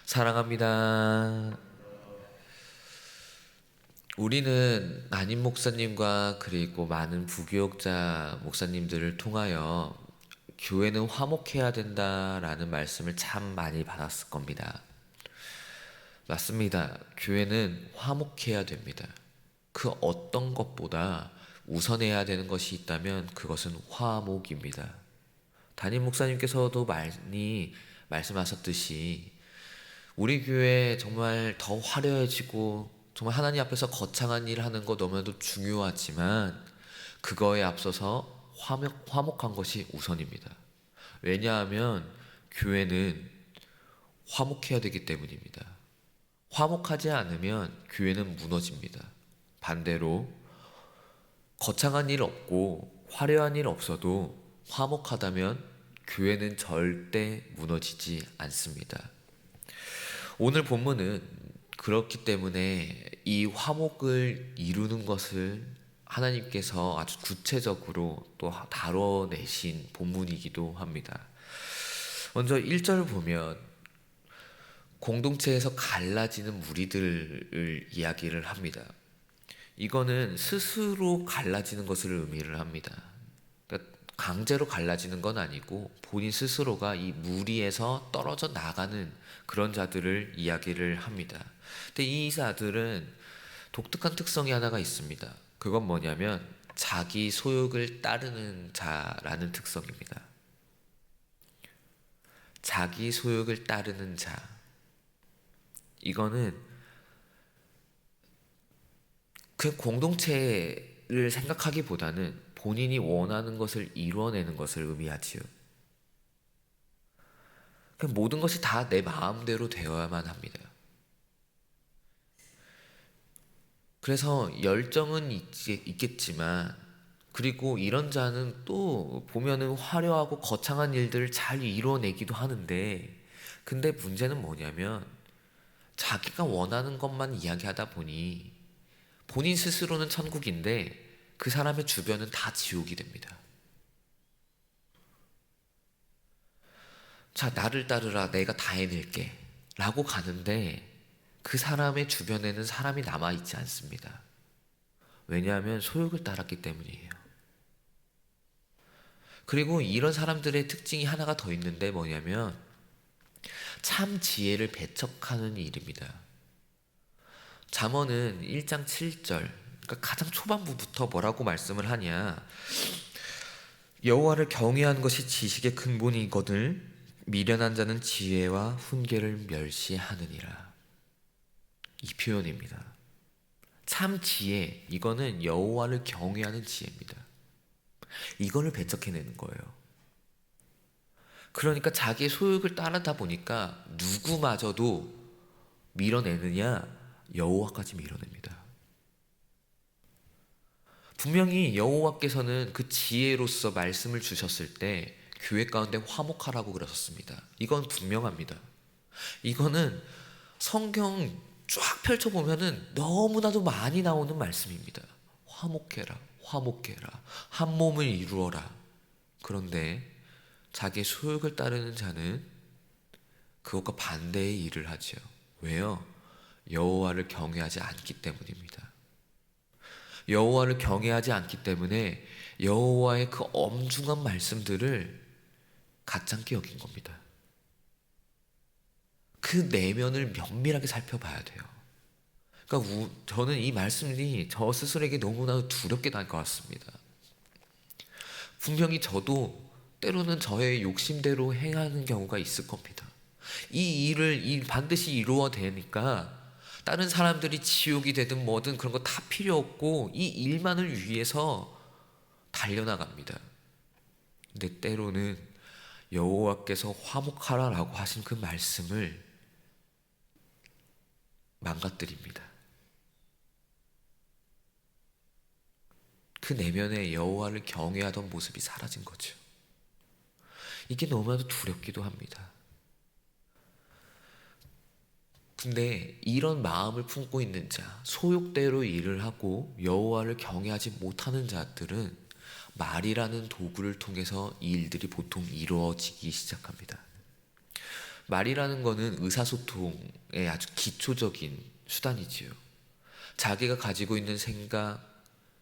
사랑합니다. 우리는 담임 목사님과 그리고 많은 부교육자 목사님들을 통하여 교회는 화목해야 된다라는 말씀을 참 많이 받았을 겁니다. 맞습니다. 교회는 화목해야 됩니다. 그 어떤 것보다 우선해야 되는 것이 있다면 그것은 화목입니다. 담임 목사님께서도 많이 말씀하셨듯이 우리 교회 정말 더 화려해지고 정말 하나님 앞에서 거창한 일을 하는 거 너무나도 중요하지만 그거에 앞서서 화목한 것이 우선입니다. 왜냐하면 교회는 화목해야 되기 때문입니다. 화목하지 않으면 교회는 무너집니다. 반대로 거창한 일 없고 화려한 일 없어도 화목하다면 교회는 절대 무너지지 않습니다. 오늘 본문은 그렇기 때문에 이 화목을 이루는 것을 하나님께서 아주 구체적으로 또 다뤄내신 본문이기도 합니다. 먼저 1절 보면 공동체에서 갈라지는 무리들을 이야기를 합니다. 이거는 스스로 갈라지는 것을 의미를 합니다. 그러니까 강제로 갈라지는 건 아니고 본인 스스로가 이 무리에서 떨어져 나가는 그런 자들을 이야기를 합니다. 근데 이 자들은 독특한 특성이 하나가 있습니다. 그건 뭐냐면 자기 소욕을 따르는 자라는 특성입니다. 자기 소욕을 따르는 자. 이거는 그 공동체를 생각하기보다는 본인이 원하는 것을 이루어내는 것을 의미하지요. 모든 것이 다 내 마음대로 되어야만 합니다. 그래서 열정은 있겠지만 그리고 이런 자는 또 보면은 화려하고 거창한 일들을 잘 이뤄내기도 하는데 근데 문제는 뭐냐면 자기가 원하는 것만 이야기하다 보니 본인 스스로는 천국인데 그 사람의 주변은 다 지옥이 됩니다. 자, 나를 따르라, 내가 다 해낼게 라고 가는데 그 사람의 주변에는 사람이 남아있지 않습니다. 왜냐하면 소욕을 따랐기 때문이에요. 그리고 이런 사람들의 특징이 하나가 더 있는데 뭐냐면 참 지혜를 배척하는 일입니다. 잠언은 1장 7절, 그러니까 가장 초반부부터 뭐라고 말씀을 하냐. 여호와를 경외하는 것이 지식의 근본이거늘 미련한 자는 지혜와 훈계를 멸시하느니라. 이 표현입니다. 참 지혜, 이거는 여호와를 경외하는 지혜입니다. 이거를 배척해내는 거예요. 그러니까 자기의 소욕을 따르다 보니까 누구마저도 밀어내느냐? 여호와까지 밀어냅니다. 분명히 여호와께서는 그 지혜로서 말씀을 주셨을 때 교회 가운데 화목하라고 그러셨습니다. 이건 분명합니다. 이거는 성경 쫙 펼쳐보면은 너무나도 많이 나오는 말씀입니다. 화목해라, 화목해라, 한 몸을 이루어라. 그런데 자기의 소욕을 따르는 자는 그것과 반대의 일을 하죠. 왜요? 여호와를 경외하지 않기 때문입니다. 여호와를 경외하지 않기 때문에 여호와의 그 엄중한 말씀들을 가짱게 여긴 겁니다. 그 내면을 면밀하게 살펴봐야 돼요. 그러니까 저는 이 말씀이 저 스스로에게 너무나 두렵게 다가왔습니다. 분명히 저도 때로는 저의 욕심대로 행하는 경우가 있을 겁니다. 이 일을 반드시 이루어야 되니까 다른 사람들이 지옥이 되든 뭐든 그런 거 다 필요 없고 이 일만을 위해서 달려나갑니다. 근데 때로는 여호와께서 화목하라라고 하신 그 말씀을 망가뜨립니다. 그 내면에 여호와를 경외하던 모습이 사라진 거죠. 이게 너무나도 두렵기도 합니다. 근데 이런 마음을 품고 있는 자, 소욕대로 일을 하고 여호와를 경외하지 못하는 자들은 말이라는 도구를 통해서 이 일들이 보통 이루어지기 시작합니다. 말이라는 거는 의사소통의 아주 기초적인 수단이지요. 자기가 가지고 있는 생각,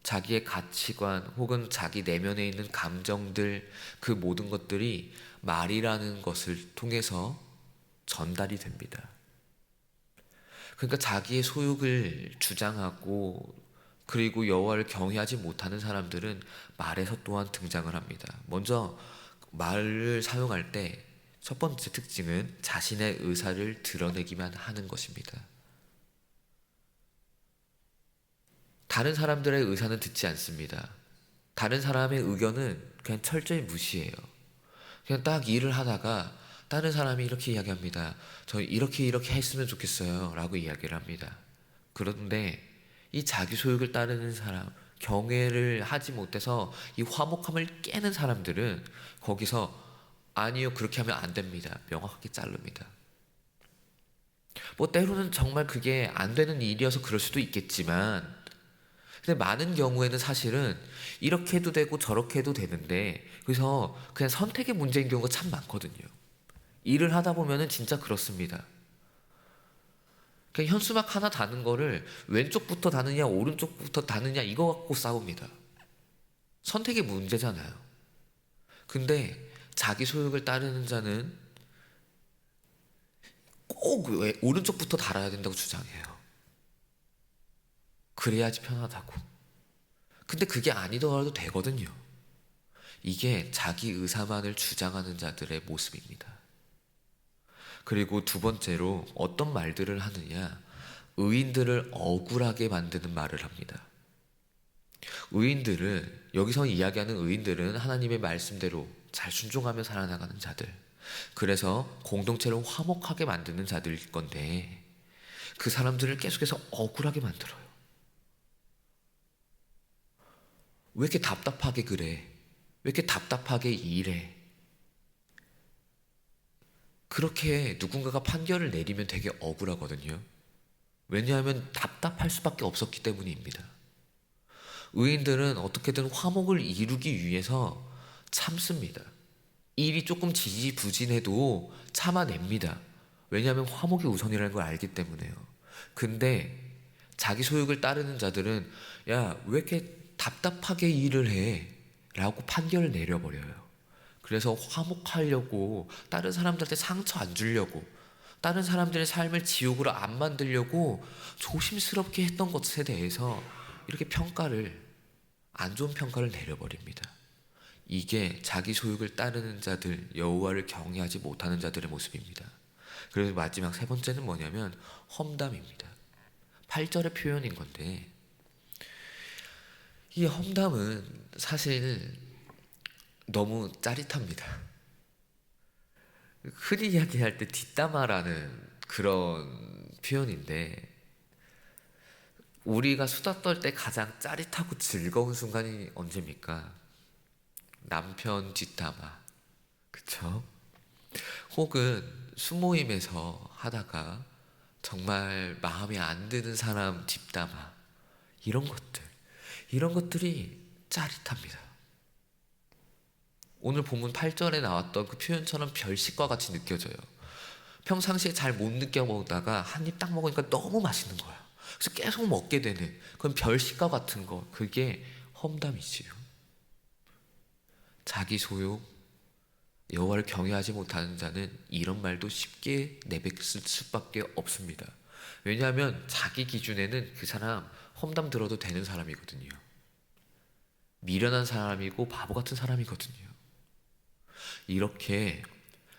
자기의 가치관 혹은 자기 내면에 있는 감정들, 그 모든 것들이 말이라는 것을 통해서 전달이 됩니다. 그러니까 자기의 소욕을 주장하고 그리고 여호와를 경외하지 못하는 사람들은 말에서 또한 등장을 합니다. 먼저 말을 사용할 때 첫 번째 특징은 자신의 의사를 드러내기만 하는 것입니다. 다른 사람들의 의사는 듣지 않습니다. 다른 사람의 의견은 그냥 철저히 무시해요. 그냥 딱 일을 하다가 다른 사람이 이렇게 이야기합니다. 저 이렇게 했으면 좋겠어요. 라고 이야기를 합니다. 그런데 이 자기 소욕을 따르는 사람, 경외를 하지 못해서 이 화목함을 깨는 사람들은 거기서 아니요, 그렇게 하면 안 됩니다. 명확하게 자릅니다. 뭐 때로는 정말 그게 안 되는 일이어서 그럴 수도 있겠지만, 근데 많은 경우에는 사실은 이렇게 해도 되고 저렇게 해도 되는데, 그래서 그냥 선택의 문제인 경우가 참 많거든요. 일을 하다 보면은 진짜 그렇습니다. 그냥 현수막 하나 다는 거를 왼쪽부터 다느냐 오른쪽부터 다느냐 이거 갖고 싸웁니다. 선택의 문제잖아요. 근데 자기 소욕을 따르는 자는 꼭 오른쪽부터 달아야 된다고 주장해요. 그래야지 편하다고. 근데 그게 아니더라도 되거든요. 이게 자기 의사만을 주장하는 자들의 모습입니다. 그리고 두 번째로 어떤 말들을 하느냐, 의인들을 억울하게 만드는 말을 합니다. 의인들은, 여기서 이야기하는 의인들은 하나님의 말씀대로 잘 순종하며 살아나가는 자들, 그래서 공동체를 화목하게 만드는 자들일 건데 그 사람들을 계속해서 억울하게 만들어요. 왜 이렇게 답답하게 그래? 왜 이렇게 답답하게 일해? 그렇게 누군가가 판결을 내리면 되게 억울하거든요. 왜냐하면 답답할 수밖에 없었기 때문입니다. 의인들은 어떻게든 화목을 이루기 위해서 참습니다. 일이 조금 지지부진해도 참아냅니다. 왜냐하면 화목이 우선이라는 걸 알기 때문에요. 근데 자기 소욕을 따르는 자들은 야, 왜 이렇게 답답하게 일을 해? 라고 판결을 내려버려요. 그래서 화목하려고, 다른 사람들한테 상처 안 주려고, 다른 사람들의 삶을 지옥으로 안 만들려고 조심스럽게 했던 것에 대해서 이렇게 안 좋은 평가를 내려버립니다. 이게 자기 소욕을 따르는 자들, 여호와를 경외하지 못하는 자들의 모습입니다. 그래서 마지막 세 번째는 뭐냐면 험담입니다. 8절의 표현인 건데, 이 험담은 사실 너무 짜릿합니다. 흔히 이야기할 때 뒷담화라는 그런 표현인데, 우리가 수다 떨 때 가장 짜릿하고 즐거운 순간이 언제입니까? 남편 뒷담화, 그쵸? 혹은 수모임에서 하다가 정말 마음에 안 드는 사람 뒷담화, 이런 것들이 짜릿합니다. 오늘 본문 8절에 나왔던 그 표현처럼 별식과 같이 느껴져요. 평상시에 잘 못 느껴보다가 한 입 딱 먹으니까 너무 맛있는 거야. 그래서 계속 먹게 되는 그런 별식과 같은 거, 그게 험담이지요. 자기 소욕, 여호와를 경외하지 못하는 자는 이런 말도 쉽게 내뱉을 수밖에 없습니다. 왜냐하면 자기 기준에는 그 사람 험담 들어도 되는 사람이거든요. 미련한 사람이고 바보 같은 사람이거든요. 이렇게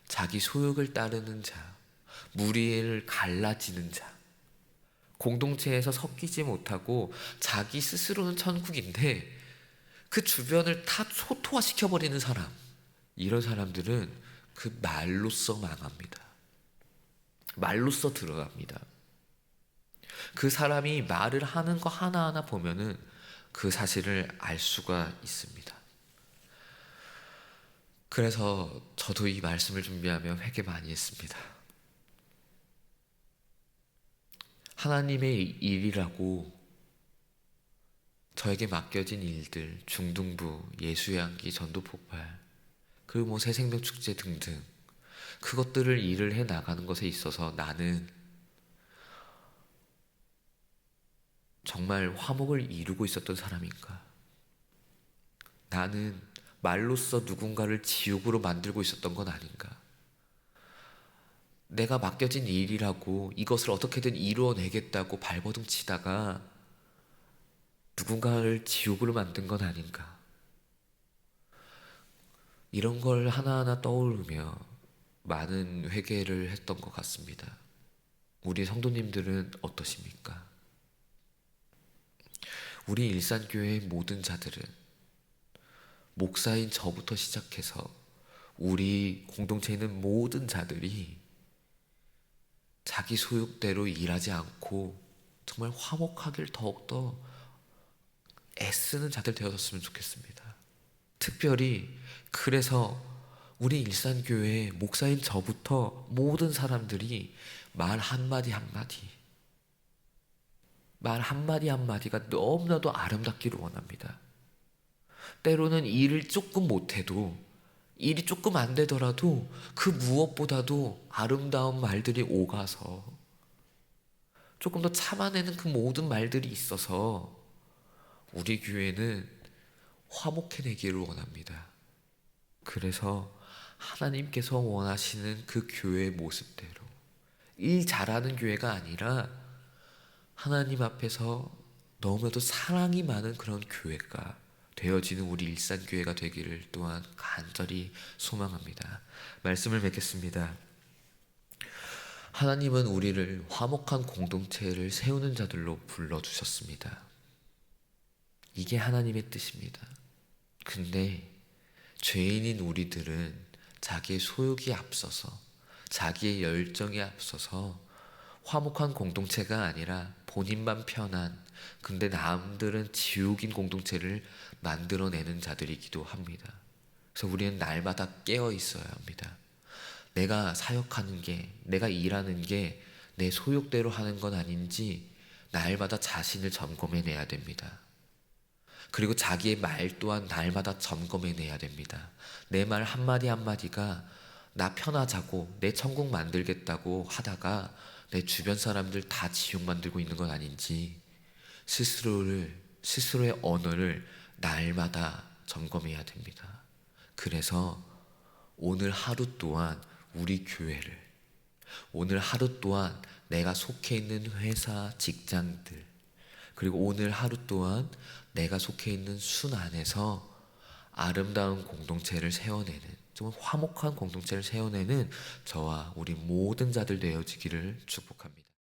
자기 소욕을 따르는 자, 무리를 갈라지는 자, 공동체에서 섞이지 못하고 자기 스스로는 천국인데 그 주변을 다 초토화시켜버리는 사람, 이런 사람들은 그 말로써 망합니다. 말로써 들어갑니다. 그 사람이 말을 하는 거 하나하나 보면은 그 사실을 알 수가 있습니다. 그래서 저도 이 말씀을 준비하며 회개 많이 했습니다. 하나님의 일이라고 저에게 맡겨진 일들, 중등부, 예수양기, 전도폭발, 그리고 뭐 새생명축제 등등, 그것들을 일을 해 나가는 것에 있어서 나는 정말 화목을 이루고 있었던 사람인가? 나는 말로써 누군가를 지옥으로 만들고 있었던 건 아닌가? 내가 맡겨진 일이라고 이것을 어떻게든 이루어내겠다고 발버둥 치다가 누군가를 지옥으로 만든 건 아닌가? 이런 걸 하나하나 떠오르며 많은 회개를 했던 것 같습니다. 우리 성도님들은 어떠십니까? 우리 일산교회의 모든 자들은 목사인 저부터 시작해서 우리 공동체에 있는 모든 자들이 자기 소욕대로 일하지 않고 정말 화목하길 더욱더 애쓰는 자들 되었으면 좋겠습니다. 특별히 그래서 우리 일산교회 목사인 저부터 모든 사람들이 말 한마디 한마디가 너무나도 아름답기를 원합니다. 때로는 일을 조금 못해도, 일이 조금 안 되더라도 그 무엇보다도 아름다운 말들이 오가서 조금 더 참아내는 그 모든 말들이 있어서 우리 교회는 화목해내기를 원합니다. 그래서 하나님께서 원하시는 그 교회의 모습대로 일 잘하는 교회가 아니라 하나님 앞에서 너무나도 사랑이 많은 그런 교회가 되어지는 우리 일산교회가 되기를 또한 간절히 소망합니다. 말씀을 맺겠습니다. 하나님은 우리를 화목한 공동체를 세우는 자들로 불러주셨습니다. 이게 하나님의 뜻입니다. 근데 죄인인 우리들은 자기의 소욕이 앞서서, 자기의 열정이 앞서서 화목한 공동체가 아니라 본인만 편한, 근데 남들은 지옥인 공동체를 만들어내는 자들이기도 합니다. 그래서 우리는 날마다 깨어 있어야 합니다. 내가 사역하는 게, 내가 일하는 게 내 소욕대로 하는 건 아닌지 날마다 자신을 점검해내야 됩니다. 그리고 자기의 말 또한 날마다 점검해내야 됩니다. 내 말 한마디 한마디가 나 편하자고 내 천국 만들겠다고 하다가 내 주변 사람들 다 지옥 만들고 있는 건 아닌지 스스로의 언어를 날마다 점검해야 됩니다. 그래서 오늘 하루 동안 우리 교회를, 오늘 하루 동안 내가 속해 있는 회사, 직장들, 그리고 오늘 하루 동안 내가 속해 있는 순 안에서 아름다운 공동체를 세워내는, 좀 화목한 공동체를 세워내는 저와 우리 모든 자들 되어지기를 축복합니다.